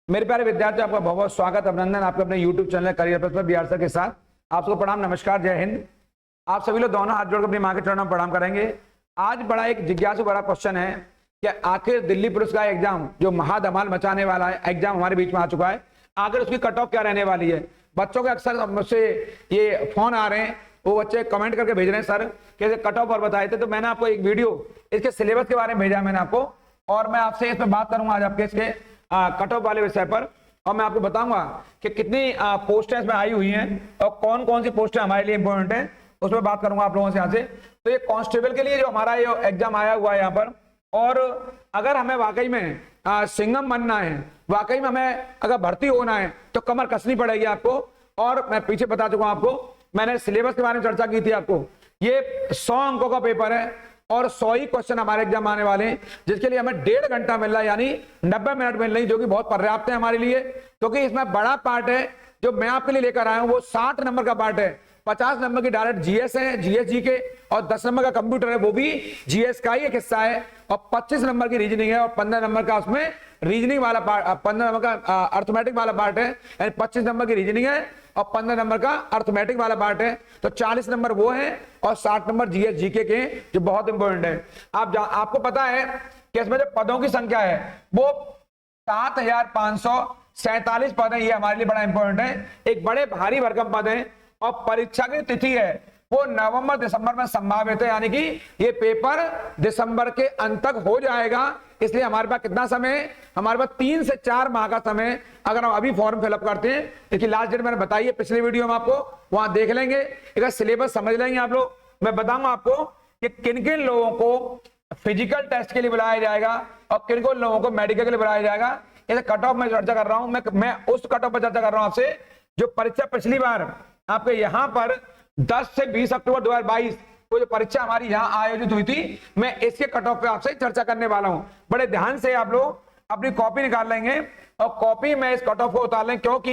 मेरे प्यारे विद्यार्थी, आपका बहुत बहुत स्वागत, अभिनंदन आपके अपने YouTube चैनल करियर पर बिहार सर के साथ। आप सबको प्रणाम, नमस्कार, जय हिंद। आप सभी लोग दोनों हाथ जोड़कर अपनी मां के चरणों में प्रणाम करेंगे। आज बड़ा एक जिज्ञासु भरा क्वेश्चन है कि आखिर दिल्ली पुलिस का एग्जाम जो महाधमाल मचाने वाला है, एग्जाम हमारे बीच में आ चुका है, आखिर उसकी कट ऑफ क्या रहने वाली है। बच्चों के अक्सर मुझसे ये फोन आ रहे हैं, वो बच्चे कमेंट करके भेज रहे हैं, सर कैसे कट ऑफ और बताए थे। तो मैंने आपको एक वीडियो इसके सिलेबस के बारे में भेजा मैंने आपको, और मैं आपसे इस पर बात करूंगा आज आपके इसके कट ऑफ वाले विषय पर। और मैं आपको बताऊंगा कि कितनी पोस्टें इसमें आई हुई हैं और कौन कौन सी पोस्टें हमारे लिए इंपॉर्टेंट है, उस पर बात करूंगा आप लोगों से यहाँ से। तो ये कांस्टेबल के लिए जो हमारा ये एग्जाम आया हुआ है यहाँ पर, और अगर हमें वाकई में सिंघम बनना है, वाकई में हमें अगर भर्ती होना है, तो कमर कसनी पड़ेगी आपको। और मैं पीछे बता चुका हूं आपको, मैंने सिलेबस के बारे में चर्चा की थी आपको। ये 100 अंकों का पेपर है और 100 ही क्वेश्चन हमारे एग्जाम आने वाले हैं, जिसके लिए हमें 1.5 घंटा मिल रहा है, यानी 90 मिनट मिल रही है, जो कि बहुत पर्याप्त है हमारे लिए। क्योंकि इसमें बड़ा पार्ट है जो मैं आपके लिए लेकर आया हूं, वो 60 नंबर का पार्ट है। 50 नंबर की डायरेक्ट जीएस है, जीएस जी के, और 10 नंबर का कंप्यूटर है, वो भी जीएस का ही एक हिस्सा है। और 25 नंबर की रीजनिंग है, और 15 नंबर का उसमें रीजनिंग वाला पार्ट, 15 नंबर का अर्थमेटिक वाला पार्ट है, यानी 25 नंबर की रीजनिंग है और 15 नंबर का अर्थमेटिक वाला पार्ट है। तो 40 नंबर वो है और 60 नंबर जीएस जीके के, जो बहुत इंपॉर्टेंट है। आपको पता है कि इसमें जो पदों की संख्या है वो 7547 पद है। ये हमारे लिए बड़ा इंपॉर्टेंट है, एक बड़े भारी भरकम पद है। और परीक्षा की तिथि है वो नवंबर दिसंबर में संभावित है, यानी कि ये पेपर दिसंबर के अंत तक हो जाएगा। इसलिए हमारे पास कितना समय है? हमारे पास 3 से 4 माह का समय, अगर हम अभी फॉर्म फिलअप करते हैं। इसकी लास्ट डेट मैंने बताई है पिछले वीडियो में, आपको वहां देख लेंगे, एक सिलेबस समझ लेंगे आप लोग। मैं बताऊंगा आपको कि किन किन लोगों को फिजिकल टेस्ट के लिए बुलाया जाएगा और किन किन लोगों को मेडिकल के लिए बुलाया जाएगा। इसे कट ऑफ में चर्चा कर रहा हूं मैं उस कट ऑफ पर चर्चा कर रहा हूं आपसे जो परीक्षा पिछली बार आपके यहाँ पर 10 से 20 अक्टूबर 2022 को जो परीक्षा हमारी यहाँ आयोजित हुई थी, मैं इसके कट ऑफ पे आपसे चर्चा करने वाला हूं। बड़े ध्यान से आप लोग अपनी कॉपी निकाल लेंगे और कॉपी में इस कट ऑफ को उतार लें, क्योंकि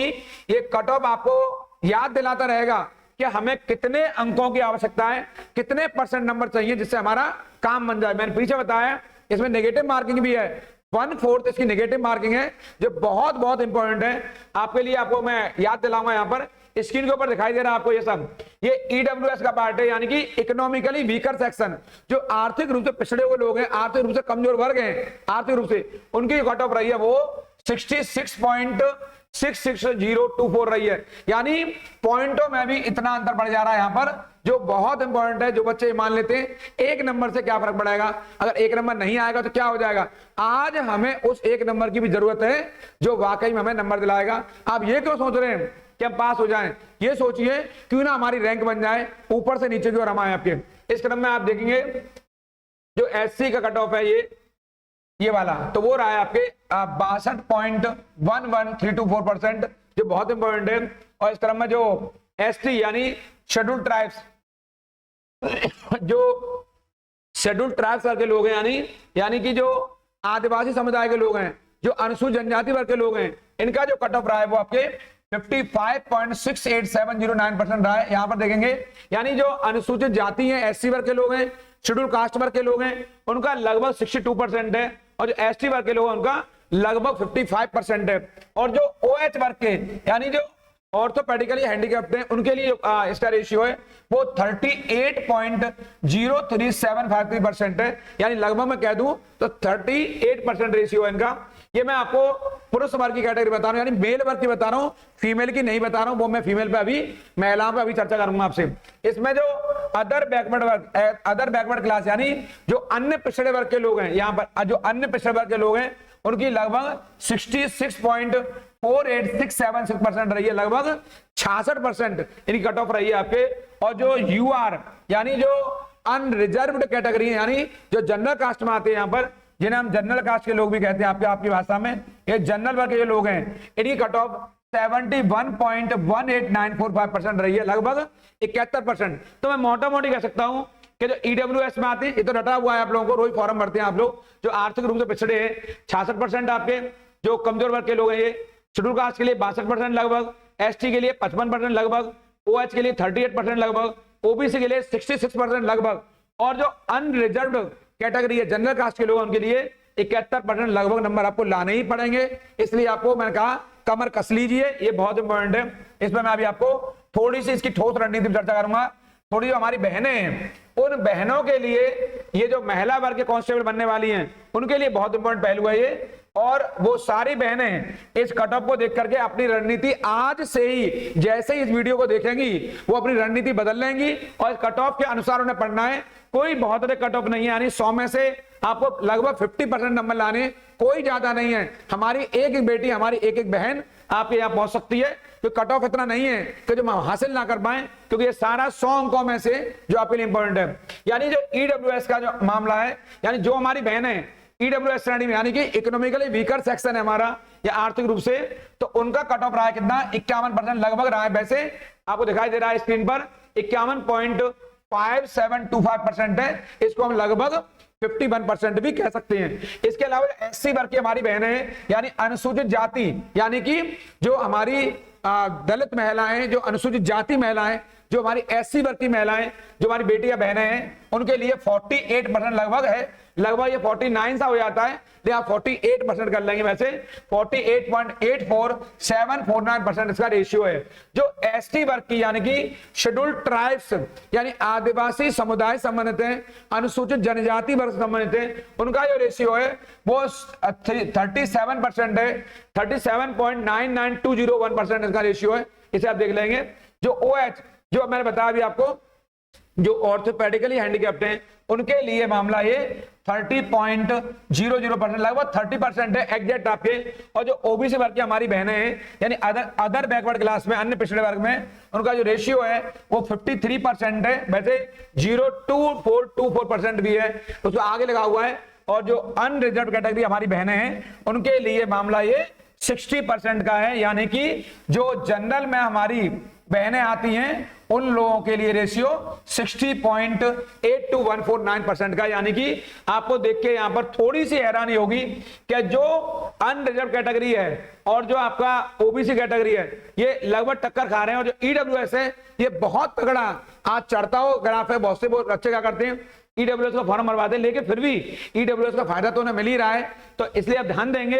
ये कट ऑफ आपको याद दिलाता रहेगा कि हमें कितने अंकों की आवश्यकता है, कितने % नंबर चाहिए जिससे हमारा काम बन जाए। मैंने पीछे बताया इसमें नेगेटिव मार्किंग भी है, 1/4 इसकी नेगेटिव मार्किंग है, जो बहुत बहुत इंपॉर्टेंट है आपके लिए। आपको मैं याद दिलाऊंगा, यहाँ पर स्क्रीन के ऊपर दिखाई दे रहा है आपको ये सब, ये ईडब्ल्यूएस का पार्ट है, यानी कि इकोनॉमिकली वीकर सेक्शन, जो आर्थिक रूप से पिछड़े हुए लोग हैं, आर्थिक रूप से कमजोर वर्ग हैं, आर्थिक रूप से उनकी कट ऑफ रही है वो 66.66024 रही है। यानी पॉइंटों में भी इतना अंतर बढ़ जा रहा है यहाँ पर, जो बहुत इंपॉर्टेंट है। जो बच्चे मान लेते हैं 1 नंबर से क्या फर्क पड़ेगा, अगर 1 नंबर नहीं आएगा तो क्या हो जाएगा। आज हमें उस 1 नंबर की भी जरूरत है जो वाकई में हमें नंबर दिलाएगा। आप ये क्यों सोच रहे हैं कि हम पास हो जाएं, ये सोचिए क्यों ना हमारी रैंक बन जाए ऊपर से नीचे की ओर हम आए आपके। इस क्रम में आप देखेंगे जो एससी का कट ऑफ है ये वाला, तो वो रहा है आपके 62.11324%, जो बहुत इंपॉर्टेंट है। और इस क्रम में जो एसटी यानी शेड्यूल्ड ट्राइब्स, जो शेड्यूल्ड ट्राइब्स वर्ग के लोग हैं, यानी कि जो आदिवासी समुदाय के लोग हैं, जो अनुसूचित जनजाति वर्ग के लोग हैं, इनका जो कट ऑफ रहा है वो आपके 55.68709% रहा है। यहां पर देखेंगे, यानी जो अनुसूचित जाति है, एससी वर्ग के लोग हैं, शेड्यूल कास्ट वर्ग के लोग हैं, उनका लगभग 62% है, और जो एसटी वर्ग के लोग हैं उनका लगभग 55% है। और जो ओएच वर्ग के, यानी जो ऑर्थोपेडिकली हैंडीकैप्ड हैं, उनके लिए इसका रेशियो है वो 38.03753% है, यानी लगभग मैं कह दूं तो 38% रेशियो है इनका। ये मैं आपको पुरुष वर्ग की कैटेगरी बता रहा हूं, यानी मेल वर्ग की बता रहा हूं, फीमेल की नहीं बता रहा हूं। वो मैं फीमेल पे अभी, महिलाओं पे अभी चर्चा करूंगा आपसे। इसमें जो अदर बैकवर्ड वर्ग, अदर बैकवर्ड क्लास, यानी जो अन्य पिछड़े वर्ग के लोग हैं, यहाँ पर जो अन्य पिछड़े वर्ग के लोग हैं उनकी लगभग 66.48676% रही है, लगभग 66% इनकी कट ऑफ रही है आपके। और जो यूआर यानी जो अनरिजर्व्ड कैटेगरी है, यानी जो जनरल कास्ट में आते हैं यहाँ पर, जिन्हें हम जनरल कास्ट के लोग भी कहते हैं आपकी भाषा में, ये जनरल वर्ग के जो लोग हैं, इनकी कट ऑफ 71.18945% रही है, लगभग 71%। तो मैं मोटा मोटी कह सकता हूं कि जो ईडब्ल्यूएस में आते हैं, ये तो रटा हुआ है आप लोगों को, रोज फॉर्म भरते हैं आप लोग, जो आर्थिक रूप से पिछड़े हैं 66% आपके, जो कमजोर वर्ग के लोग हैं ये शेड्यूल कास्ट के लिए 62% लगभग, एसटी के लिए 55% लगभग, ओएच के लिए 38% लगभग, ओबीसी के लिए 66% लगभग, और जो अनरिजर्व्ड कैटेगरी है जनरल कास्ट के लोग उनके लिए 71% लगभग नंबर आपको लाने ही पड़ेंगे। इसलिए आपको मैंने कहा कमर कस लीजिए, ये बहुत इंपॉर्टेंट है। इसमें मैं अभी आपको थोड़ी सी इसकी ठोस रणनीति पर चर्चा करूंगा। थोड़ी जो हमारी बहनें हैं, उन बहनों के लिए ये जो महिला वर्ग के कांस्टेबल बनने वाली हैं, उनके लिए बहुत इंपॉर्टेंट पहलू है ये। और वो सारी बहनें इस कट ऑफ को देख करके अपनी रणनीति आज से ही, जैसे ही इस वीडियो को देखेंगी, वो अपनी रणनीति बदल लेंगी और इस कट ऑफ के अनुसार उन्हें पढ़ना है। कोई बहुत अधिक कट ऑफ नहीं है, यानी 100 में से आपको लगभग 50% नंबर लाने, कोई ज्यादा नहीं है। हमारी एक एक बेटी, हमारी एक एक बहन आपके यहाँ पहुंच सकती है। तो कट ऑफ इतना नहीं है कि जो हासिल ना कर पाए, क्योंकि ये सारा 100 अंकों में से जो आपके लिए इंपॉर्टेंट है। यानी जो ईडब्ल्यूएस का जो मामला है, यानी जो हमारी बहन है ईडब्ल्यूएस श्रेणी में, यानी कि इकोनॉमिकली वीकर सेक्शन है हमारा या आर्थिक रूप से, तो उनका कट ऑफ रहा है कितना, 51% लगभग रहा है। वैसे आपको दिखाई दे रहा है स्क्रीन पर 51.5725% है। इसको हम लगभग 51% भी कह सकते हैं। इसके अलावा एससी वर्ग की हमारी बहनें हैं, यानी अनुसूचित जाति, यानी कि जो हमारी दलित महिलाएं, जो अनुसूचित जाति महिलाएं, जो हमारी एससी वर्ग की महिलाएं, जो हमारी बेटियां बहनें हैं, उनके लिए 48% लगभग है। लगभग ये 49 सा हो जाता है, लेकिन आप 48% कर लेंगे। वैसे 48.84749% इसका रेशियो है। जो एसटी वर्ग की, यानी कि शेड्यूल्ड ट्राइब्स, यानी आदिवासी समुदाय संबंधित है, अनुसूचित जनजाति वर्ग संबंधित है, उनका जो रेशियो है वो 37% है। 37.99201% इसका रेशियो है। इसे आप देख लेंगे। जो OH, जो मैंने बताया अभी आपको, जो ऑर्थोपेडिकली हैंडीकैप्ड हैं, उनके लिए मामला ये 30.00%, लगभग 30% है एग्जैक्ट आपके। और जो ओबीसी वर्ग की हमारी बहनें हैं, यानी अदर बैकवर्ड क्लास में, अन्य पिछड़े वर्ग में, उनका जो रेशियो है वो 53% है। वैसे 02424% भी है, उसको आगे लगा हुआ है। और जो अनरिजर्व कैटेगरी हमारी बहनें हैं, उनके लिए मामला ये 60% का है। यानी कि जो जनरल में हमारी बहनें आती हैं, उन लोगों के लिए रेशियो 60.82149% का। यानी कि आपको देख के यहां पर थोड़ी सी हैरानी होगी कि जो अनरिजर्व कैटेगरी है और जो आपका ओबीसी कैटेगरी है, ये लगभग टक्कर खा रहे हैं। और जो ईडब्ल्यूएस है, ये बहुत तगड़ा आज चढ़ता हो ग्राफ है। बहुत से बहुत अच्छे क्या करते हैं, ईडब्ल्यूएस का फॉर्म भरवाते हैं, लेकिन फिर भी ईडब्ल्यूएस का फायदा तो उन्हें मिल ही रहा है। तो इसलिए आप ध्यान देंगे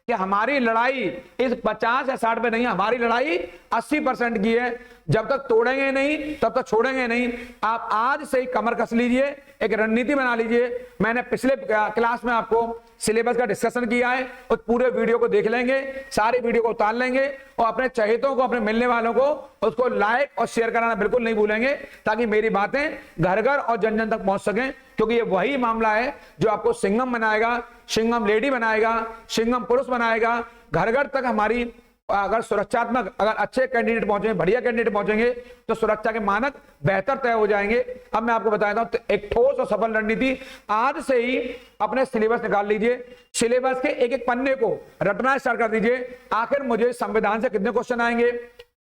कि हमारी लड़ाई इस 50 या 60 पे नहीं, हमारी लड़ाई 80% की है। जब तक तोड़ेंगे नहीं, तब तक छोड़ेंगे नहीं। आप आज से ही कमर कस लीजिए, एक रणनीति बना लीजिए। मैंने पिछले क्लास में आपको सिलेबस का डिस्कशन किया है, उस पूरे वीडियो को देख लेंगे, सारे वीडियो को उतार लेंगे और अपने चहेतों को, अपने मिलने वालों को उसको लाइक और शेयर कराना बिल्कुल नहीं भूलेंगे, ताकि मेरी बातें घर घर और जन जन तक पहुंच सकें। क्योंकि ये वही मामला है जो आपको सिंघम बनाएगा, सिंघम लेडी बनाएगा, सिंघम पुरुष बनाएगा। घर घर तक हमारी अगर सुरक्षात्मक, अगर अच्छे कैंडिडेट पहुंचेंगे, बढ़िया कैंडिडेट पहुंचेंगे, तो सुरक्षा के मानक बेहतर तय हो जाएंगे। अब मैं आपको बताता हूं, तो एक ठोस और सफल रणनीति आज से ही अपने सिलेबस निकाल लीजिए। सिलेबस के एक एक पन्ने को रटना स्टार्ट कर दीजिए। आखिर मुझे संविधान से कितने क्वेश्चन आएंगे,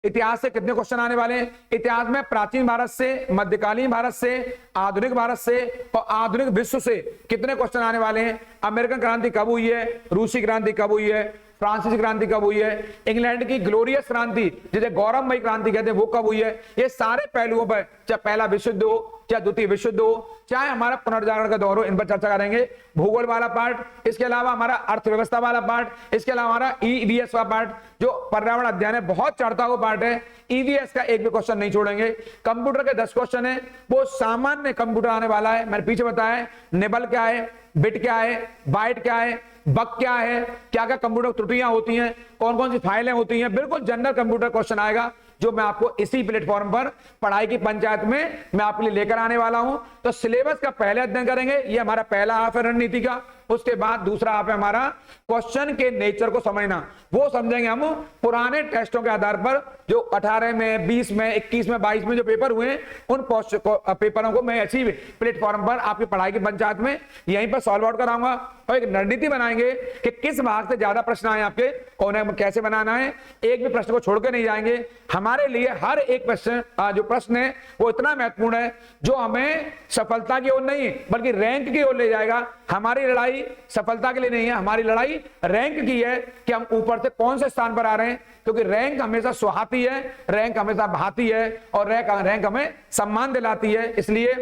इतिहास से कितने क्वेश्चन आने वाले हैं, इतिहास में प्राचीन भारत से, मध्यकालीन भारत से, आधुनिक भारत से और आधुनिक विश्व से कितने क्वेश्चन आने वाले हैं। अमेरिकन क्रांति कब हुई है, रूसी क्रांति कब हुई है, फ्रांसीसी क्रांति कब हुई है, इंग्लैंड की ग्लोरियस क्रांति जिसे गौरवमयी क्रांति कहते हैं, वो कब हुई है। ये सारे पहलुओं पर, चाहे पहला विश्व युद्ध हो, चाहे द्वितीय विश्व युद्ध हो, चाहे हमारा पुनर्जागरण का दौर हो, इन पर चर्चा करेंगे। भूगोल वाला पार्ट, इसके अलावा हमारा अर्थव्यवस्था वाला पार्ट, इसके अलावा हमारा ईवीएस का पार्ट, जो पर्यावरण अध्ययन है, बहुत चढ़ता हुआ पार्ट है। ईवीएस का एक भी क्वेश्चन नहीं छोड़ेंगे। कंप्यूटर के 10 क्वेश्चन है, वो सामान्य कंप्यूटर आने वाला है। मैंने पीछे बताया निबल क्या है, बिट क्या है, बाइट क्या है, बग क्या है, क्या क्या कंप्यूटर त्रुटियां होती हैं, कौन कौन सी फाइलें होती हैं, बिल्कुल जनरल कंप्यूटर क्वेश्चन आएगा, जो मैं आपको इसी प्लेटफॉर्म पर पढ़ाई की पंचायत में मैं आपके लिए लेकर आने वाला हूं। तो सिलेबस का पहले अध्ययन करेंगे, ये हमारा पहला हाफ है रणनीति का। उसके बाद दूसरा हाफ है हमारा क्वेश्चन के नेचर को समझना। वो समझेंगे हम पुराने टेस्टों के आधार पर, जो 18 में, 20 में, 21 में, 22 में जो पेपर हुए, उन पेपरों को मैं ऐसी प्लेटफॉर्म पर आपकी पढ़ाई की पंचायत में यहीं पर सॉल्व आउट कराऊंगा। और एक रणनीति बनाएंगे कि किस भाग से ज्यादा प्रश्न आए आपके और उन्हें कैसे बनाना है। एक भी प्रश्न को छोड़ के नहीं जाएंगे। हमारे लिए हर एक प्रश्न, जो प्रश्न है वो इतना महत्वपूर्ण है, जो हमें सफलता की ओर नहीं बल्कि रैंक की ओर ले जाएगा। हमारी लड़ाई सफलता के लिए नहीं है, हमारी लड़ाई रैंक की है कि हम ऊपर से कौन से स्थान पर आ रहे हैं। क्योंकि रैंक हमेशा सुहाती है, रैंक हमेशा भाती है और रैंक हमें सम्मान दिलाती है। इसलिए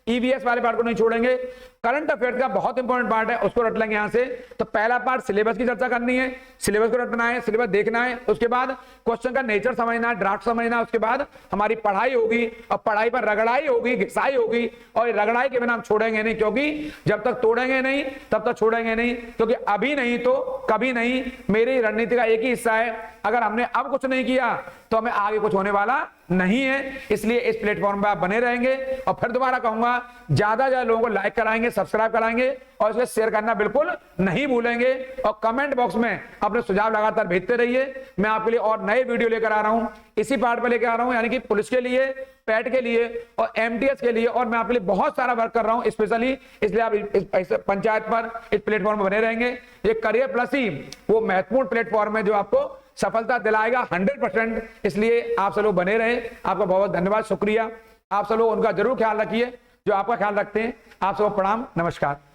ईवीएस वाले पार्ट को नहीं छोड़ेंगे। करंट अफेयर्स का बहुत इंपॉर्टेंट पार्ट है, उसको रट लेंगे यहां से। तो पहला पार्ट सिलेबस की चर्चा करनी है, सिलेबस को रटना है, सिलेबस देखना है, उसके बाद क्वेश्चन का नेचर समझना, ड्राफ्ट समझना, उसके बाद हमारी पढ़ाई होगी और पढ़ाई पर रगड़ाई होगी, घिसाई होगी, और रगड़ाई के बिना हम छोड़ेंगे नहीं, क्योंकि जब तक तोड़ेंगे नहीं तब तक छोड़ेंगे नहीं, क्योंकि अभी नहीं तो कभी नहीं। मेरी रणनीति का एक ही हिस्सा है, अगर हमने अब कुछ नहीं किया तो हमें आगे कुछ होने वाला नहीं है। इसलिए इस प्लेटफॉर्म पर आप बने रहेंगे, और फिर दोबारा कहूंगा ज्यादा से ज्यादा लोगों को लाइक कराएंगे, सब्सक्राइब कराएंगे, और इसको शेयर करना बिल्कुल नहीं भूलेंगे। और कमेंट बॉक्स में अपने सुझाव लगातार भेजते रहिए। मैं आपके लिए और नए वीडियो लेकर आ रहा हूं, इसी पार्ट पर लेकर आ रहा हूं, यानी कि पुलिस के लिए, पैट के लिए और एमटीएस के लिए, और मैं आपके लिए बहुत सारा वर्क कर रहा हूं स्पेशली। इसलिए आप इस पंचायत पर, इस प्लेटफॉर्म पर बने रहेंगे। ये करियर प्लस ही वो महत्वपूर्ण प्लेटफॉर्म है जो आपको सफलता दिलाएगा 100%। इसलिए आप सब लोग बने रहे। आपका बहुत बहुत धन्यवाद, शुक्रिया। आप सब लोग उनका जरूर ख्याल रखिए जो आपका ख्याल रखते हैं। आप सबको प्रणाम, नमस्कार।